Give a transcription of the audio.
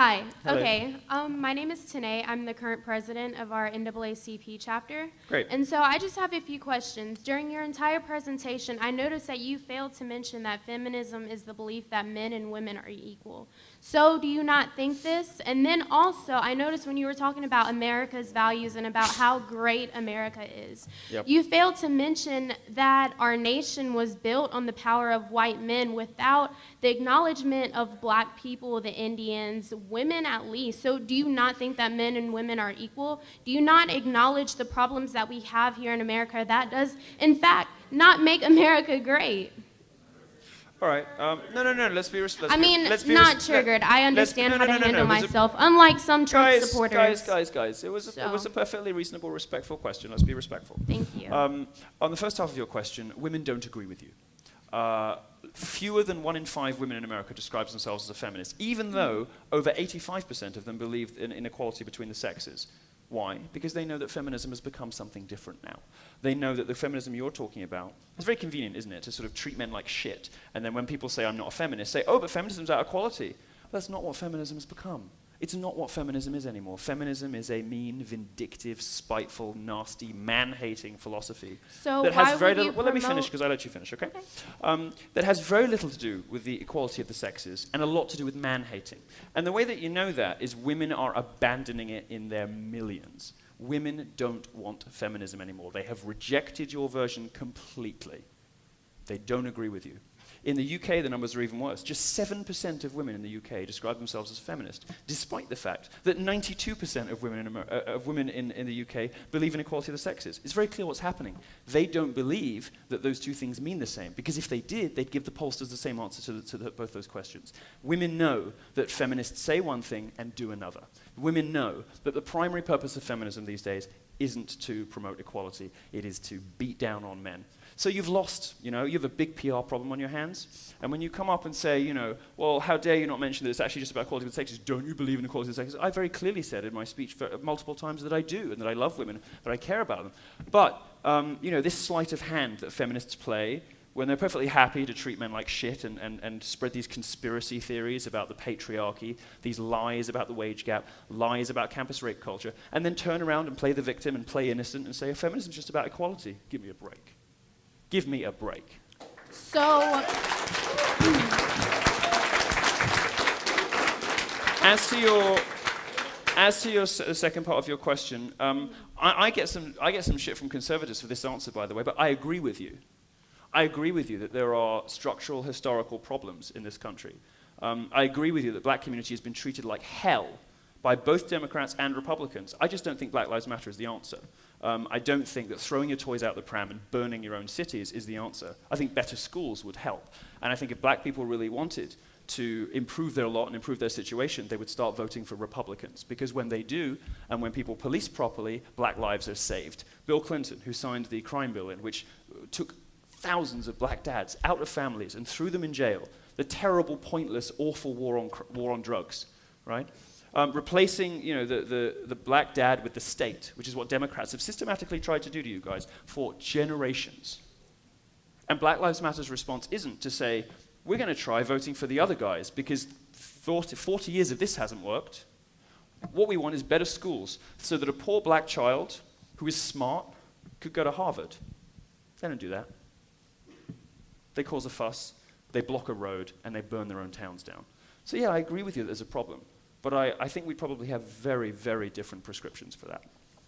Hi. Hello. Okay. My name is Tanae. I'm the current president of our NAACP chapter. Great. And so I just have a few questions. During your entire presentation, I noticed that you failed to mention that feminism is the belief that men and women are equal. So do you not think this? And then also, I noticed when you were talking about America's values and about how great America is, Yep. you failed to mention that our nation was built on the power of white men without the acknowledgement of black people, the Indians, women at least. So do you not think that men and women are equal? Do you not acknowledge the problems that we have here in America that does, in fact, not make America great? All right. No. Let's be I mean, not triggered. I understand how to handle myself, unlike some Trump supporters. Guys. It was a perfectly reasonable, respectful question. Let's be respectful. Thank you. On the first half of your question, women don't agree with you. Fewer than 1 in 5 women in America describes themselves as a feminist, even though over 85% of them believe in inequality between the sexes. Why? Because they know that feminism has become something different now. They know that the feminism you're talking about, it's very convenient, isn't it, to sort of treat men like shit, and then when people say, I'm not a feminist, say, oh, but feminism's out of quality. That's not what feminism has become. It's not what feminism is anymore. Feminism is a mean, vindictive, spiteful, nasty, man-hating philosophy. So that why has very would you little, well, let me promote- finish, because I let you finish, okay? That has very little to do with the equality of the sexes, and a lot to do with man-hating. And the way that you know that is women are abandoning it in their millions. Women don't want feminism anymore. They have rejected your version completely. They don't agree with you. In the UK, the numbers are even worse. Just 7% of women in the UK describe themselves as feminist, despite the fact that 92% of women in the UK believe in equality of the sexes. It's very clear what's happening. They don't believe that those two things mean the same, because if they did, they'd give the pollsters the same answer to both those questions. Women know that feminists say one thing and do another. Women know that the primary purpose of feminism these days isn't to promote equality, it is to beat down on men. So you've lost, you have a big PR problem on your hands. And when you come up and say, well, how dare you not mention that it's actually just about equality of the sexes? Don't you believe in equality of the sexes? I very clearly said in my speech multiple times that I do, and that I love women, that I care about them. But, this sleight of hand that feminists play, when they're perfectly happy to treat men like shit and spread these conspiracy theories about the patriarchy, these lies about the wage gap, lies about campus rape culture, and then turn around and play the victim and play innocent and say, feminism's just about equality. Give me a break. Give me a break. So, as to your second part of your question, I get some shit from conservatives for this answer, by the way, but I agree with you. I agree with you that there are structural historical problems in this country. I agree with you that black community has been treated like hell by both Democrats and Republicans. I just don't think Black Lives Matter is the answer. I don't think that throwing your toys out the pram and burning your own cities is the answer. I think better schools would help. And I think if black people really wanted to improve their lot and improve their situation, they would start voting for Republicans. Because when they do, and when people police properly, black lives are saved. Bill Clinton, who signed the crime bill in which took thousands of black dads out of families and threw them in jail, the terrible, pointless, awful war on drugs, right? Replacing, the black dad with the state, which is what Democrats have systematically tried to do to you guys for generations. And Black Lives Matter's response isn't to say, we're going to try voting for the other guys because 40 years of this hasn't worked. What we want is better schools so that a poor black child who is smart could go to Harvard. They don't do that. They cause a fuss, they block a road, and they burn their own towns down. So yeah, I agree with you that there's a problem. But I think we probably have very, very different prescriptions for that.